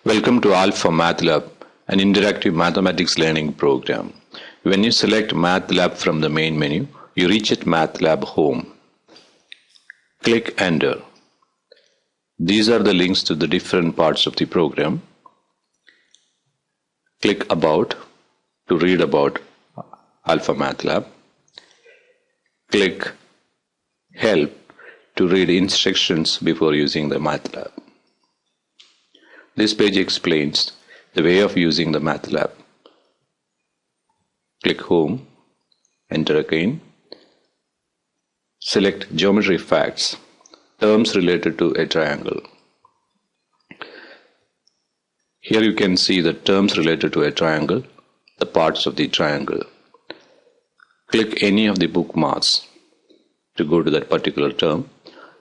Welcome to Alpha MathLab, an interactive mathematics learning program. When you select MathLab from the main menu, you reach at MathLab Home. Click Enter. These are the links to the different parts of the program. Click About to read about Alpha MathLab. Click Help to read instructions before using the MathLab. This page explains the way of using the MathLab. Click Home, enter again. Select Geometry Facts, terms related to a triangle. Here you can see the terms related to a triangle, the parts of the triangle. Click any of the bookmarks to go to that particular term.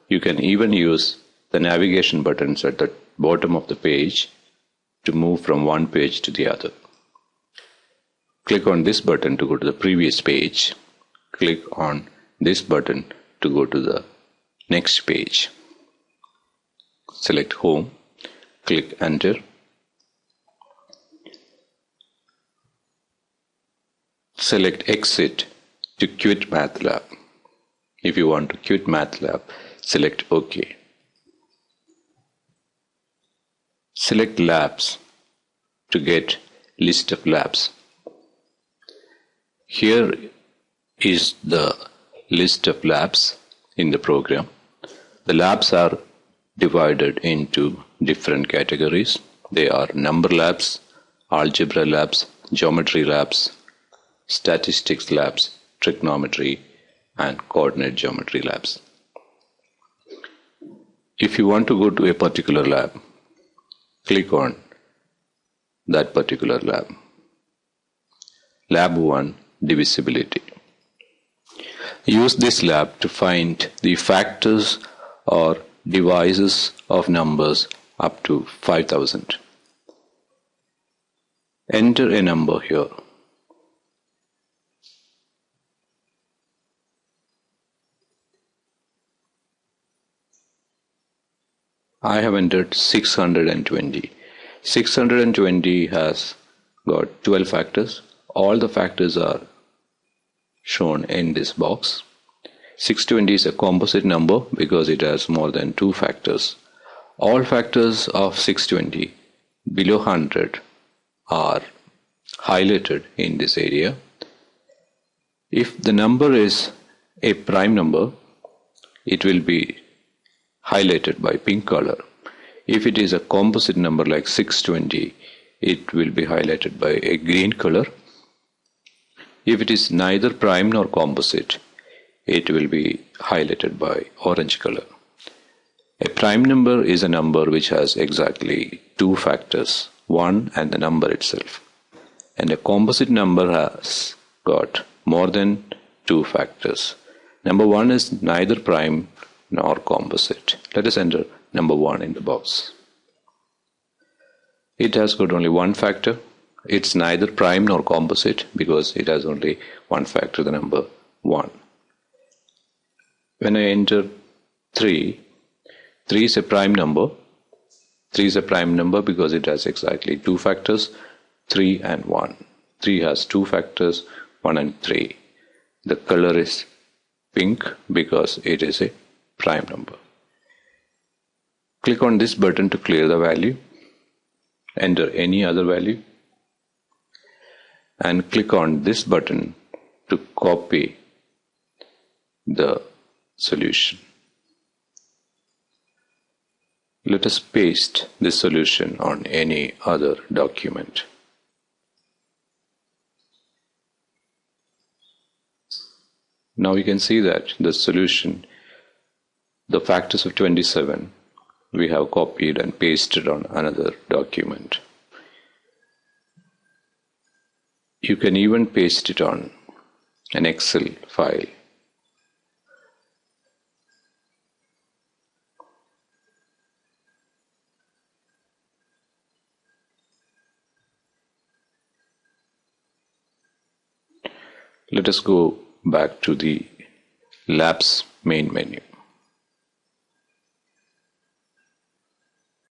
You can even use the navigation buttons at the bottom of the page to move from one page to the other. Click on this button to go to the previous page. Click on this button to go to the next page. Select Home, click Enter. Select Exit to quit MathLab. If you want to quit MathLab, select OK. Select Labs to get list of labs. Here is the list of labs in the program. The labs are divided into different categories. They are number labs, algebra labs, geometry labs, statistics labs, trigonometry, and coordinate geometry labs. If you want to go to a particular lab, click on that particular lab. Lab 1, Divisibility. Use this lab to find the factors or divisors of numbers up to 5000. Enter a number here. I have entered 620. 620 has got 12 factors. All the factors are shown in this box. 620 is a composite number because it has more than 2 factors. All factors of 620 below 100 are highlighted in this area. If the number is a prime number, it will be highlighted by pink color. If it is a composite number like 620, it will be highlighted by a green color. If it is neither prime nor composite, it will be highlighted by orange color. A prime number is a number which has exactly 2 factors, 1 and the number itself. And a composite number has got more than 2 factors. Number 1 is neither prime nor composite. Let us enter number 1 in the box. It has got only 1 factor. It's neither prime nor composite because it has only 1 factor, the number 1. When I enter 3, 3 is a prime number. 3 is a prime number because it has exactly 2 factors, 3 and 1. 3 has 2 factors, 1 and 3. The color is pink because it is a prime number. Click on this button to clear the value. Enter any other value. And click on this button to copy the solution. Let us paste this solution on any other document. Now you can see that the solution, the factors of 27, we have copied and pasted on another document. You can even paste it on an Excel file. Let us go back to the labs main menu.